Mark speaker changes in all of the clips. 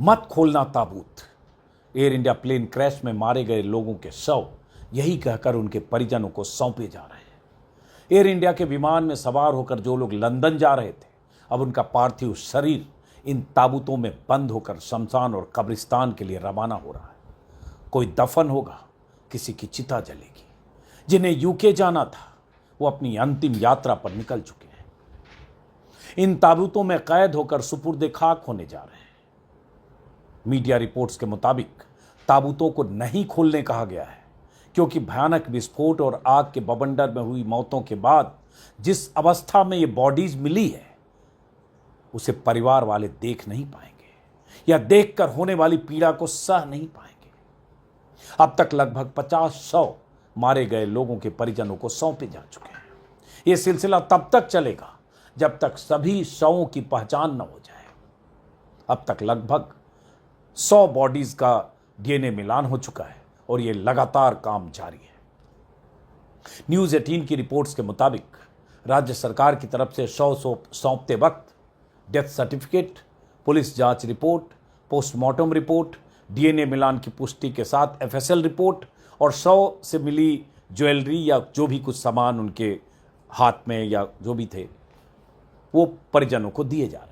Speaker 1: मत खोलना ताबूत। एयर इंडिया प्लेन क्रैश में मारे गए लोगों के शव यही कहकर उनके परिजनों को सौंपे जा रहे हैं। एयर इंडिया के विमान में सवार होकर जो लोग लंदन जा रहे थे, अब उनका पार्थिव शरीर इन ताबूतों में बंद होकर शमशान और कब्रिस्तान के लिए रवाना हो रहा है। कोई दफन होगा, किसी की चिता जलेगी। जिन्हें यूके जाना था वो अपनी अंतिम यात्रा पर निकल चुके हैं। इन ताबूतों में कैद होकर सुपुर्दे खाक होने जा रहे हैं। मीडिया रिपोर्ट्स के मुताबिक ताबूतों को नहीं खोलने कहा गया है क्योंकि भयानक विस्फोट और आग के बवंडर में हुई मौतों के बाद जिस अवस्था में ये बॉडीज मिली है उसे परिवार वाले देख नहीं पाएंगे या देखकर होने वाली पीड़ा को सह नहीं पाएंगे। अब तक लगभग 50 शव मारे गए लोगों के परिजनों को सौंपे जा चुके हैं। यह सिलसिला तब तक चलेगा जब तक सभी शवों की पहचान न हो जाए। अब तक लगभग 100 बॉडीज का डीएनए मिलान हो चुका है और यह लगातार काम जारी है। न्यूज 18 की रिपोर्ट्स के मुताबिक राज्य सरकार की तरफ से शव सौंपते वक्त डेथ सर्टिफिकेट, पुलिस जांच रिपोर्ट, पोस्टमार्टम रिपोर्ट, डीएनए मिलान की पुष्टि के साथ एफएसएल रिपोर्ट और शव से मिली ज्वेलरी या जो भी कुछ सामान उनके हाथ में या जो भी थे वो परिजनों को दिए जा रहे हैं।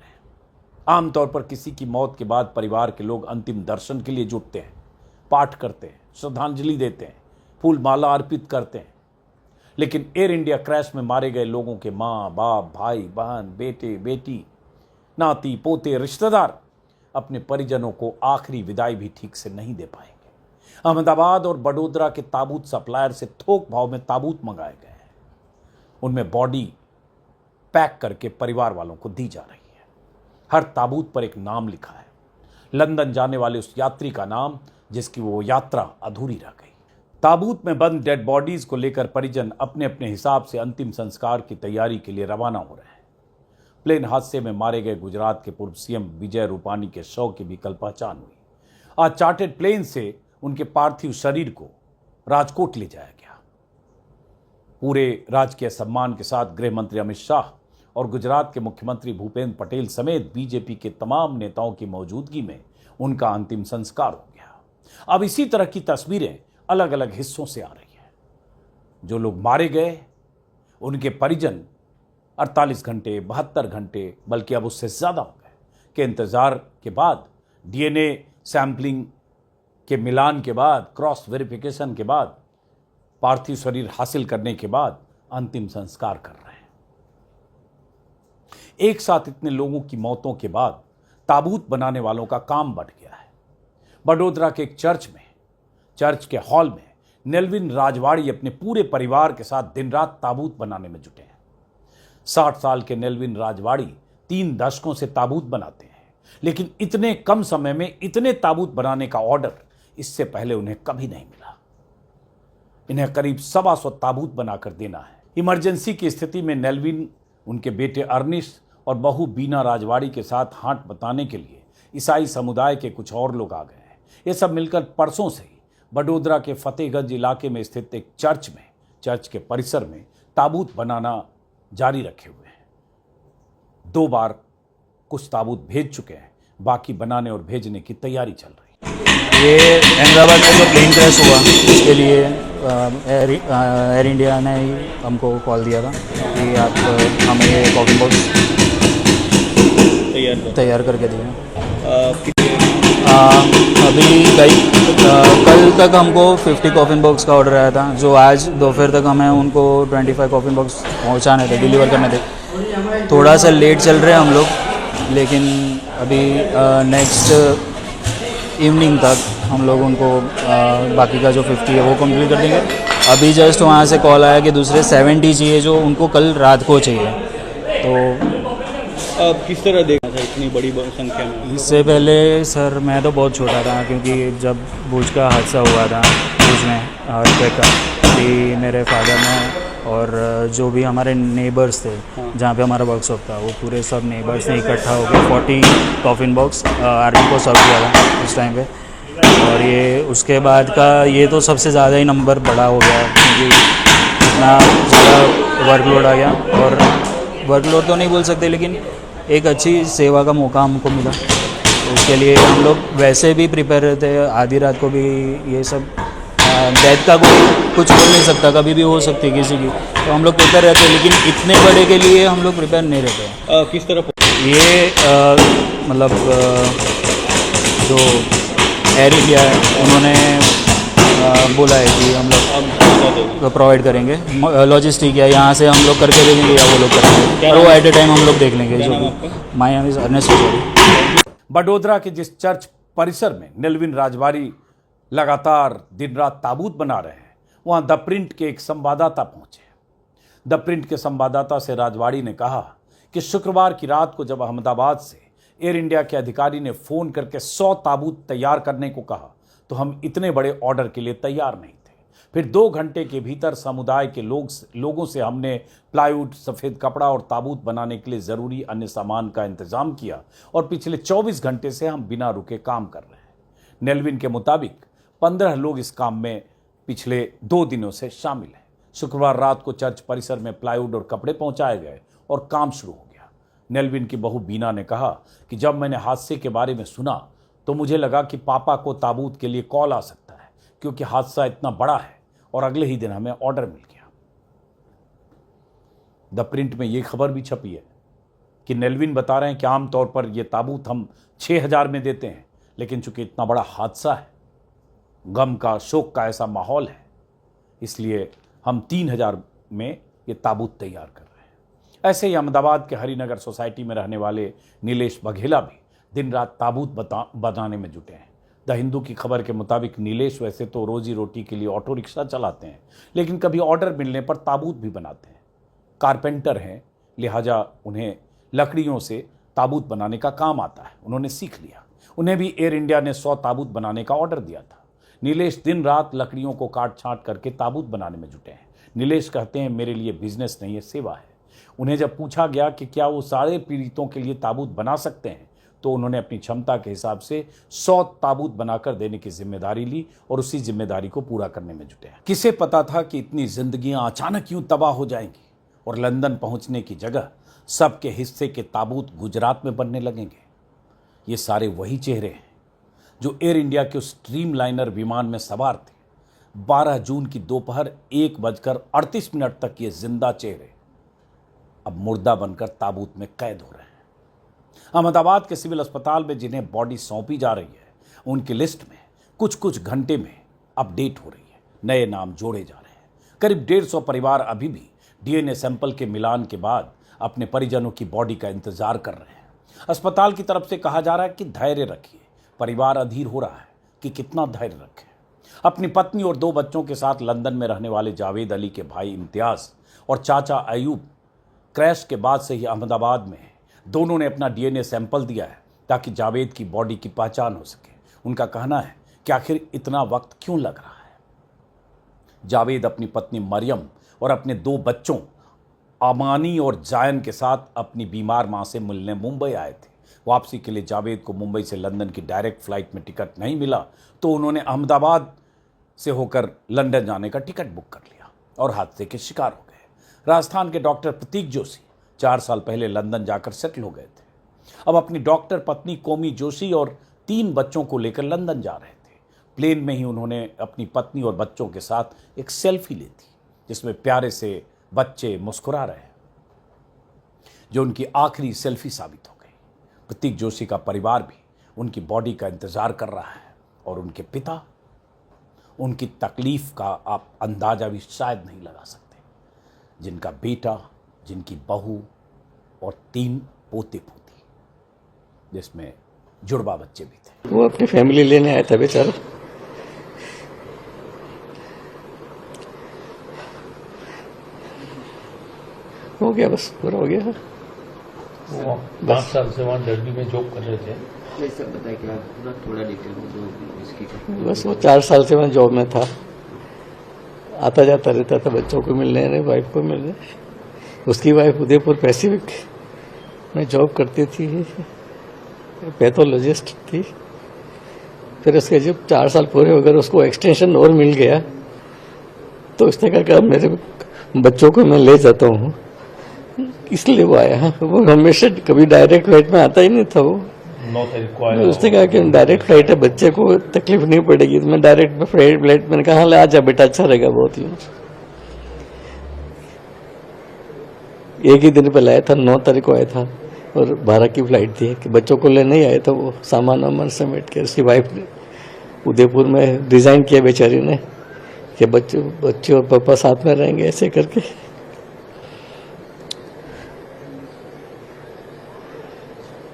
Speaker 1: आमतौर पर किसी की मौत के बाद परिवार के लोग अंतिम दर्शन के लिए जुटते हैं, पाठ करते हैं, श्रद्धांजलि देते हैं, फूल माला अर्पित करते हैं। लेकिन एयर इंडिया क्रैश में मारे गए लोगों के माँ बाप, भाई बहन, बेटे बेटी, नाती पोते, रिश्तेदार अपने परिजनों को आखिरी विदाई भी ठीक से नहीं दे पाएंगे। अहमदाबाद और बड़ोदरा के ताबूत सप्लायर से थोक भाव में ताबूत मंगाए गए हैं। उनमें बॉडी पैक करके परिवार वालों को दी जा रही है। हर ताबूत पर एक नाम लिखा है, लंदन जाने वाले उस यात्री का नाम जिसकी वो यात्रा अधूरी रह गई। ताबूत में बंद डेड बॉडीज को लेकर परिजन अपने अपने हिसाब से अंतिम संस्कार की तैयारी के लिए रवाना हो रहे हैं। प्लेन हादसे में मारे गए गुजरात के पूर्व सीएम विजय रूपानी के शव की भी कल पहचान हुई। आज चार्टर्ड प्लेन से उनके पार्थिव शरीर को राजकोट ले जाया गया। पूरे राजकीय सम्मान के साथ गृह मंत्री अमित शाह और गुजरात के मुख्यमंत्री भूपेंद्र पटेल समेत बीजेपी के तमाम नेताओं की मौजूदगी में उनका अंतिम संस्कार हो गया। अब इसी तरह की तस्वीरें अलग अलग हिस्सों से आ रही हैं। जो लोग मारे गए उनके परिजन 48 घंटे, 72 घंटे, बल्कि अब उससे ज़्यादा हो गए के इंतज़ार के बाद, डीएनए सैंपलिंग के मिलान के बाद, क्रॉस वेरिफिकेशन के बाद, पार्थिव शरीर हासिल करने के बाद अंतिम संस्कार कर रहे हैं। एक साथ इतने लोगों की मौतों के बाद ताबूत बनाने वालों का काम बढ़ गया है। बड़ोदरा के एक चर्च के हॉल में नेल्विन राजवाड़ी अपने पूरे परिवार के साथ दिन रात ताबूत बनाने में जुटे हैं। 60 साल के नेल्विन राजवाड़ी 3 दशकों से ताबूत बनाते हैं, लेकिन इतने कम समय में इतने ताबूत बनाने का ऑर्डर इससे पहले उन्हें कभी नहीं मिला। इन्हें करीब 125 ताबूत बनाकर देना है। इमरजेंसी की स्थिति में नेल्विन, उनके बेटे अर्निश और बहू बीना राजवाड़ी के साथ हाथ बटाने के लिए ईसाई समुदाय के कुछ और लोग आ गए हैं। ये सब मिलकर परसों से ही बड़ोदरा के फतेहगंज इलाके में स्थित एक चर्च के परिसर में ताबूत बनाना जारी रखे हुए हैं। 2 बार कुछ ताबूत भेज चुके हैं, बाकी बनाने और भेजने की तैयारी चल रही है।
Speaker 2: ये अहमदाबाद में जो प्लेन क्रैश हुआ उसके लिए एयर इंडिया ने हमको कॉल दिया था कि आप हमें ये कॉफिन बॉक्स तैयार करके दिए। अभी कल तक हमको 50 कॉफिन बॉक्स का ऑर्डर आया था, जो आज दोपहर तक हमें उनको 25 कॉफिन बॉक्स पहुंचाने थे, डिलीवर करने थे। थोड़ा सा लेट चल रहे हैं हम लोग, लेकिन अभी नेक्स्ट इवनिंग तक हम लोग उनको बाकी का जो 50 है वो कंप्लीट कर देंगे। अभी जस्ट वहाँ से कॉल आया कि दूसरे 70 चाहिए जो उनको कल रात को चाहिए। तो
Speaker 3: अब किस तरह देखना था इतनी बड़ी संख्या में?
Speaker 2: इससे पहले सर मैं तो बहुत छोटा था, क्योंकि जब भुज का हादसा हुआ था, भुज में अर्थक्वेक का, कि मेरे फादर ने और जो भी हमारे नेबर्स थे जहाँ पे हमारा वर्कशॉप था, वो पूरे सब नेबर्स ने इकट्ठा होकर 40 कॉफिन बॉक्स आर्मी को सर्व किया था उस टाइम पे। और ये उसके बाद का ये तो सबसे ज़्यादा ही नंबर बड़ा हो गया, क्योंकि इतना ज़्यादा वर्कलोड आ गया। और वर्कलोड तो नहीं बोल सकते, लेकिन एक अच्छी सेवा का मौका हमको मिला। तो इसके लिए हम लोग वैसे भी प्रिपेयर रहते हैं। आधी रात को भी ये सब डेथ का कोई कुछ बोल नहीं सकता, कभी भी हो सकती है किसी की, तो हम लोग प्रिपेयर रहते हैं, लेकिन इतने बड़े के लिए हम लोग प्रिपेयर नहीं रहते हैं।
Speaker 3: किस तरह
Speaker 2: ये मतलब जो एयर इंडिया है उन्होंने बोला है कि हम लोग प्रोवाइड करेंगे लॉजिस्टिक, या यहाँ से हम लोग करके देंगे या वो लोग करेंगे, और वो एट ए टाइम हम लोग देख लेंगे। जो my name is Ernest.
Speaker 1: Vadodara के जिस चर्च परिसर में नेल्विन राजवाड़ी लगातार दिन रात ताबूत बना रहे हैं, वहां द प्रिंट के एक संवाददाता पहुंचे। द प्रिंट के संवाददाता से राजवाड़ी ने कहा कि शुक्रवार की रात को जब अहमदाबाद से एयर इंडिया के अधिकारी ने फोन करके 100 ताबूत तैयार करने को कहा, तो हम इतने बड़े ऑर्डर के लिए तैयार नहीं थे। फिर 2 घंटे के भीतर समुदाय के लोगों से हमने प्लाईवुड, सफ़ेद कपड़ा और ताबूत बनाने के लिए ज़रूरी अन्य सामान का इंतजाम किया, और पिछले 24 घंटे से हम बिना रुके काम कर रहे हैं। नेल्विन के मुताबिक 15 लोग इस काम में पिछले 2 दिनों से शामिल हैं। शुक्रवार रात को चर्च परिसर में प्लाईवुड और कपड़े पहुंचाए गए और काम शुरू हो गया। नेल्विन की बहू बीना ने कहा कि जब मैंने हादसे के बारे में सुना तो मुझे लगा कि पापा को ताबूत के लिए कॉल आ सकता है, क्योंकि हादसा इतना बड़ा है, और अगले ही दिन हमें ऑर्डर मिल गया। द प्रिंट में ये खबर भी छपी है कि नेल्विन बता रहे हैं कि आमतौर पर यह ताबूत हम 6000 में देते हैं, लेकिन चूंकि इतना बड़ा हादसा है, गम का, शोक का ऐसा माहौल है, इसलिए हम 3000 में ये ताबूत तैयार कर रहे हैं। ऐसे ही अहमदाबाद के हरिनगर सोसाइटी में रहने वाले नीलेश बघेला भी दिन रात ताबूत बनाने में जुटे हैं। द हिंदू की खबर के मुताबिक नीलेश वैसे तो रोजी रोटी के लिए ऑटो रिक्शा चलाते हैं, लेकिन कभी ऑर्डर मिलने पर ताबूत भी बनाते हैं। कारपेंटर हैं, लिहाजा उन्हें लकड़ियों से ताबूत बनाने का काम आता है, उन्होंने सीख लिया। उन्हें भी एयर इंडिया ने 100 ताबूत बनाने का ऑर्डर दिया था। नीलेश दिन रात लकड़ियों को काट छांट करके ताबूत बनाने में जुटे हैं। नीलेश कहते हैं, मेरे लिए बिजनेस नहीं है, सेवा है। उन्हें जब पूछा गया कि क्या वो सारे पीड़ितों के लिए ताबूत बना सकते हैं, तो उन्होंने अपनी क्षमता के हिसाब से 100 ताबूत बनाकर देने की जिम्मेदारी ली और उसी जिम्मेदारी को पूरा करने में जुटे हैं। किसे पता था कि इतनी जिंदगियां अचानक यूं तबाह हो जाएंगी और लंदन पहुंचने की जगह सबके हिस्से के ताबूत गुजरात में बनने लगेंगे। ये सारे वही चेहरे हैं जो एयर इंडिया के उस स्ट्रीमलाइनर विमान में सवार थे। 12 जून की दोपहर 1:38 तक ये जिंदा चेहरे अब मुर्दा बनकर ताबूत में कैद हो रहे हैं। अहमदाबाद के सिविल अस्पताल में जिन्हें बॉडी सौंपी जा रही है, उनकी लिस्ट में कुछ घंटे में अपडेट हो रही है, नए नाम जोड़े जा रहे हैं। करीब 150 परिवार अभी भी डीएनए सैंपल के मिलान के बाद अपने परिजनों की बॉडी का इंतजार कर रहे हैं। अस्पताल की तरफ से कहा जा रहा है कि धैर्य रखिए। परिवार अधीर हो रहा है कि कितना धैर्य रखें। अपनी पत्नी और 2 बच्चों के साथ लंदन में रहने वाले जावेद अली के भाई इम्तियाज और चाचा अयूब क्रैश के बाद से ही अहमदाबाद में हैं। दोनों ने अपना डीएनए सैंपल दिया है ताकि जावेद की बॉडी की पहचान हो सके। उनका कहना है कि आखिर इतना वक्त क्यों लग रहा है। जावेद अपनी पत्नी मरियम और अपने 2 बच्चों अमानी और जायन के साथ अपनी बीमार मां से मिलने मुंबई आए थे। वापसी के लिए जावेद को मुंबई से लंदन की डायरेक्ट फ्लाइट में टिकट नहीं मिला, तो उन्होंने अहमदाबाद से होकर लंदन जाने का टिकट बुक कर लिया और हादसे के शिकार हो गए। राजस्थान के डॉक्टर प्रतीक जोशी 4 साल पहले लंदन जाकर सेटल हो गए थे। अब अपनी डॉक्टर पत्नी कोमी जोशी और 3 बच्चों को लेकर लंदन जा रहे थे। प्लेन में ही उन्होंने अपनी पत्नी और बच्चों के साथ एक सेल्फी ली थी, जिसमें प्यारे से बच्चे मुस्कुरा रहे हैं, जो उनकी आखिरी सेल्फी साबित हो गई। प्रतीक जोशी का परिवार भी उनकी बॉडी का इंतजार कर रहा है और उनके पिता, उनकी तकलीफ का आप अंदाजा भी शायद नहीं लगा सकते। जिनका बेटा, जिनकी बहू और 3 पोते पोती, जिसमें जुड़वा बच्चे भी थे।
Speaker 4: वो अपनी फैमिली लेने आया था बेचारा। हो गया, बस पूरा हो गया।
Speaker 5: वो 5 साल से वहाँ दिल्ली में जॉब कर रहे थे।
Speaker 6: कैसे बताया कि पूरा थोड़ा डिटेल में जो इसकी
Speaker 4: बस वो 4 साल से मैं जॉब में था, आता जाता रहता था, बच्चों को मिलने, वाइफ को मिलने। उसकी वाइफ उदयपुर पैसिफिक में जॉब करती थी, पैथोलॉजिस्ट थी। फिर उसके जब 4 साल पूरे हो गए, उसको एक्सटेंशन और मिल गया, तो उसने कहा मेरे बच्चों को मैं ले जाता हूँ, इसलिए वो आया। वो हमेशा कभी डायरेक्ट फ्लाइट में आता ही नहीं था। वो
Speaker 5: 9 तारीख को आया।
Speaker 4: उसने कहा कि डायरेक्ट फ्लाइट है, बच्चे को तकलीफ नहीं पड़ेगी। तो मैं डायरेक्ट में फ्लाइट मैंने कहा ले आजा बेटा, अच्छा रहेगा बहुत ही। एक ही दिन पे लाया था, 9 तारीख को आया था और 12 की फ्लाइट थी कि बच्चों को लेने ही आया था। वो सामान वामान समेट के उसकी वाइफ ने उदयपुर में डिजाइन किया बेचारी ने कि बच्चे और पापा साथ में रहेंगे ऐसे करके।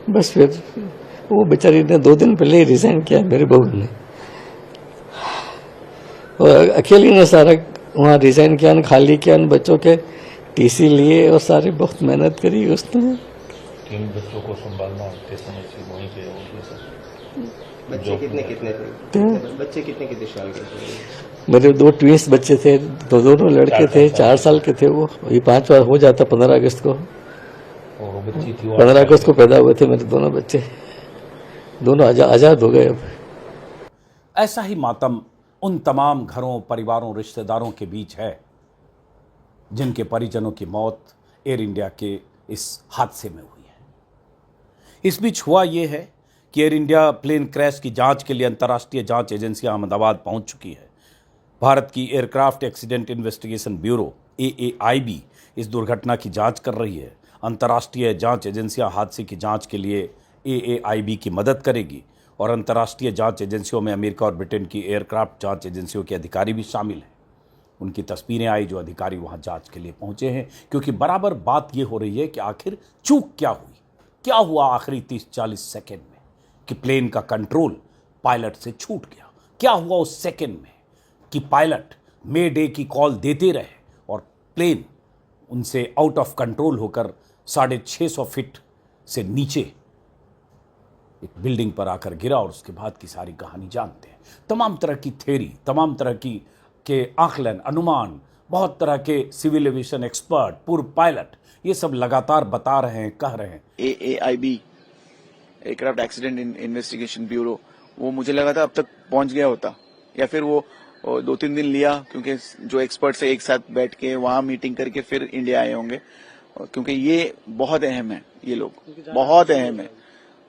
Speaker 4: बस फिर वो बेचारी ने 2 दिन पहले ही रिजाइन किया मेरी बहू ने, और अकेली ने सारा वहाँ रिजाइन किया, खाली किया, बच्चों के टीसी लिए और सारी बहुत मेहनत करी उसने।
Speaker 5: 3 बच्चों को संभालना होते समय से वहीं पे हो गया।
Speaker 6: बच्चे कितने थे? बच्चे कितने साल के थे?
Speaker 4: मेरे 2 ट्विंस बच्चे थे, दोनों लड़के थे, 4 साल के थे वो। ये 5 बार हो जाता 15 अगस्त को।
Speaker 5: और बच्ची थी
Speaker 4: 15 अगस्त को पैदा हुए थे मेरे दोनों बच्चे, दोनों आजाद हो गए अब।
Speaker 1: ऐसा ही मातम उन तमाम घरों, परिवारों, रिश्तेदारों के बीच है जिनके परिजनों की मौत एयर इंडिया के इस हादसे में हुई है। इस बीच हुआ यह है कि एयर इंडिया प्लेन क्रैश की जांच के लिए अंतर्राष्ट्रीय जांच एजेंसी अहमदाबाद पहुंच चुकी है। भारत की aircraft accident investigation bureau AAIB इस दुर्घटना की जांच कर रही है। अंतर्राष्ट्रीय जांच एजेंसियां हादसे की जांच के लिए AAIB की मदद करेगी और अंतर्राष्ट्रीय जांच एजेंसियों में अमेरिका और ब्रिटेन की एयरक्राफ्ट जांच एजेंसियों के अधिकारी भी शामिल हैं। उनकी तस्वीरें आई जो अधिकारी वहां जांच के लिए पहुंचे हैं, क्योंकि बराबर बात यह हो रही है कि आखिर चूक क्या हुई, क्या हुआ आखिरी 30-40 सेकेंड में कि प्लेन का कंट्रोल पायलट से छूट गया। क्या हुआ उस सेकेंड में कि पायलट मे डे की कॉल देते रहे और प्लेन उनसे आउट ऑफ कंट्रोल होकर 650 फीट से नीचे एक बिल्डिंग पर आकर गिरा, और उसके बाद की सारी कहानी जानते हैं। तमाम तरह की थ्योरी, तमाम तरह की के आकलन, अनुमान, बहुत तरह के सिविल एविएशन एक्सपर्ट, पूर्व पायलट, ये सब लगातार बता रहे हैं, कह रहे हैं।
Speaker 7: AAIB aircraft accident investigation bureau, वो मुझे लगा था अब तक पहुंच गया होता, या फिर वो 2-3 दिन लिया, क्योंकि जो एक्सपर्ट्स है एक साथ बैठ के वहां मीटिंग करके फिर इंडिया आए होंगे, क्योंकि ये बहुत अहम है। ये लोग बहुत अहम है,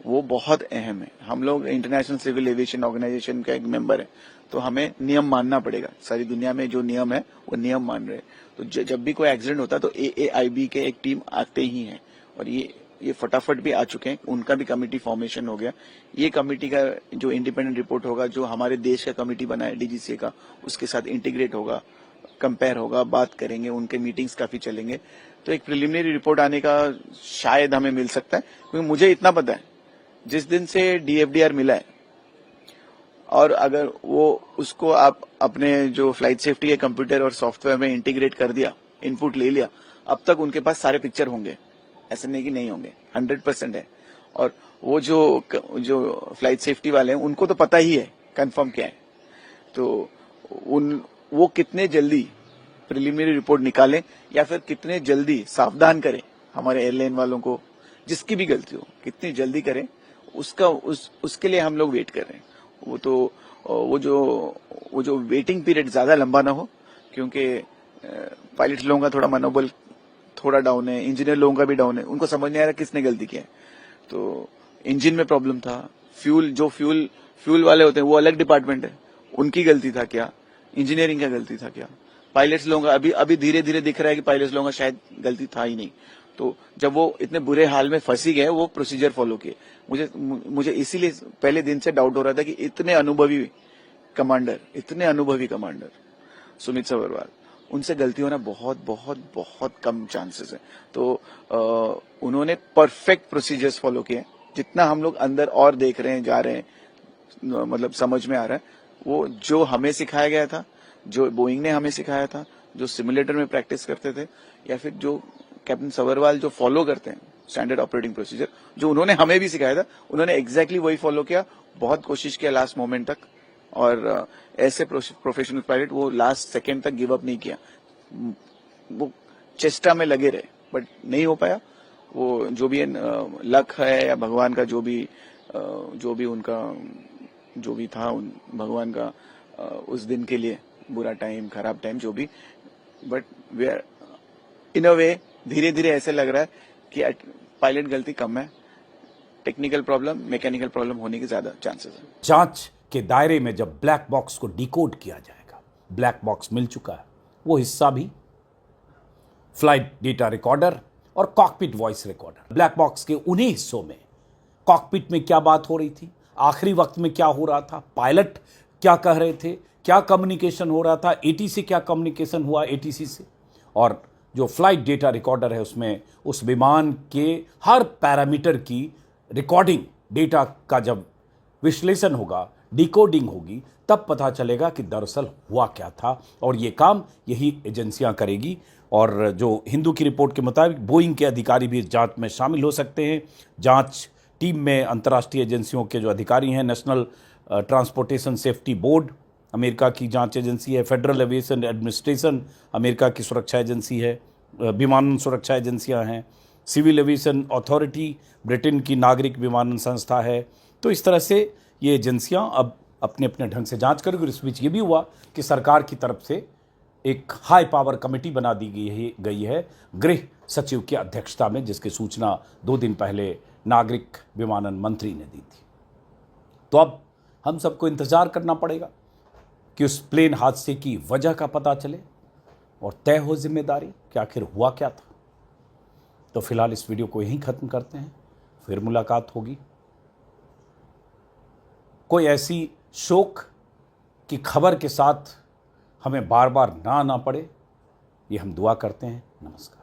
Speaker 7: वो बहुत अहम है। हम लोग इंटरनेशनल सिविल एविएशन ऑर्गेनाइजेशन का एक मेंबर है, तो हमें नियम मानना पड़ेगा। सारी दुनिया में जो नियम है वो नियम मान रहे हैं। तो जब भी कोई एक्सीडेंट होता है तो AAIB के एक टीम आते ही है, और ये फटाफट भी आ चुके हैं। उनका भी कमेटी फॉर्मेशन हो गया। ये कमेटी का जो इंडिपेंडेंट रिपोर्ट होगा, जो हमारे देश का कमेटी बना है DGCA का, उसके साथ इंटीग्रेट होगा, कंपेयर होगा, बात करेंगे, उनके मीटिंग्स काफी चलेंगे। तो एक प्रिलिमिनरी रिपोर्ट आने का शायद हमें मिल सकता है, क्योंकि मुझे इतना पता है जिस दिन से DFDR मिला है, और अगर वो उसको आप अपने जो फ्लाइट सेफ्टी के कंप्यूटर और सॉफ्टवेयर में इंटीग्रेट कर दिया, इनपुट ले लिया, अब तक उनके पास सारे पिक्चर होंगे, ऐसे नहीं कि नहीं होंगे, 100% है। और वो जो फ्लाइट सेफ्टी वाले हैं उनको तो पता ही है कंफर्म क्या है। तो वो कितने जल्दी प्रिलिमिनरी रिपोर्ट निकालें या फिर कितने जल्दी सावधान करें हमारे एयरलाइन वालों को, जिसकी भी गलती हो कितनी जल्दी करें, उसके लिए हम लोग वेट कर रहे हैं। वो जो वेटिंग पीरियड ज्यादा लंबा ना हो, क्योंकि पायलट लोगों का थोड़ा मनोबल थोड़ा डाउन है, इंजीनियर लोगों का भी डाउन है। उनको समझ नहीं आ रहा किसने गलती किया है। तो इंजन में प्रॉब्लम था, फ्यूल वाले होते हैं वो अलग डिपार्टमेंट है, उनकी गलती था क्या, इंजीनियरिंग का गलती था क्या, पायलट्स लोगों का अभी धीरे धीरे दिख रहा है कि पायलट्स लोगों का शायद गलती था ही नहीं। तो जब वो इतने बुरे हाल में फंसी गए, वो प्रोसीजर फॉलो किए। मुझे इसीलिए पहले दिन से डाउट हो रहा था कि इतने अनुभवी कमांडर सुमित सभरवाल, उनसे गलती होना बहुत बहुत बहुत कम चांसेस है। तो उन्होंने परफेक्ट प्रोसीजर्स फॉलो किए। जितना हम लोग अंदर और देख रहे हैं, जा रहे हैं, मतलब समझ में आ रहा है, वो जो हमें सिखाया गया था, जो बोइंग ने हमें सिखाया था, जो सिमुलेटर में प्रैक्टिस करते थे, या फिर जो कैप्टन सभरवाल जो फॉलो करते हैं स्टैंडर्ड ऑपरेटिंग प्रोसीजर, जो उन्होंने हमें भी सिखाया था, उन्होंने एग्जैक्टली वही फॉलो किया। बहुत कोशिश किया लास्ट मोमेंट तक, और ऐसे प्रोफेशनल पायलट वो लास्ट सेकेंड तक गिव अप नहीं किया, वो चेष्टा में लगे रहे, बट नहीं हो पाया। वो जो भी लक है या भगवान का जो भी उनका जो भी था, भगवान का उस दिन के लिए बुरा टाइम, खराब टाइम, जो भी, बट वी आर इन अ वे धीरे धीरे ऐसे लग रहा है कि पायलट गलती कम है, टेक्निकल प्रॉब्लम, मैकेनिकल प्रॉब्लम होने के ज्यादा चांसेस है।
Speaker 1: जांच के दायरे में जब ब्लैक बॉक्स को डिकोड किया जाएगा, ब्लैक बॉक्स मिल चुका है, वो हिस्सा भी फ्लाइट डेटा रिकॉर्डर और cockpit voice recorder. Black box के उन्हीं हिस्सों में कॉकपिट में क्या बात हो रही थी, आखिरी वक्त में क्या हो रहा था, पायलट क्या कह रहे थे, क्या कम्युनिकेशन हो रहा था, एटीसी क्या कम्युनिकेशन हुआ एटीसी से, और जो फ्लाइट डेटा रिकॉर्डर है उसमें उस विमान के हर पैरामीटर की रिकॉर्डिंग डेटा का जब विश्लेषण होगा, डिकोडिंग होगी, तब पता चलेगा कि दरअसल हुआ क्या था। और ये काम यही एजेंसियां करेगी। और जो हिंदू की रिपोर्ट के मुताबिक बोइंग के अधिकारी भी इस जांच में शामिल हो सकते हैं। जांच टीम में अंतर्राष्ट्रीय एजेंसियों के जो अधिकारी हैं, national transportation safety board America की जांच एजेंसी है, फेडरल एविएशन एडमिनिस्ट्रेशन अमेरिका की सुरक्षा एजेंसी है, विमानन सुरक्षा एजेंसियां हैं, सिविल एविएशन अथॉरिटी ब्रिटेन की नागरिक विमानन संस्था है। तो इस तरह से ये एजेंसियां अब अपने अपने ढंग से जांच करेंगी। और इस बीच ये भी हुआ कि सरकार की तरफ से एक हाई पावर कमेटी बना दी गई है गृह सचिव की अध्यक्षता में, जिसकी सूचना 2 दिन पहले नागरिक विमानन मंत्री ने दी थी। तो अब हम सबको इंतजार करना पड़ेगा कि उस प्लेन हादसे की वजह का पता चले और तय हो जिम्मेदारी कि आखिर हुआ क्या था। तो फिलहाल इस वीडियो को यहीं खत्म करते हैं, फिर मुलाकात होगी। कोई ऐसी शोक की खबर के साथ हमें बार बार ना आना पड़े, ये हम दुआ करते हैं। नमस्कार।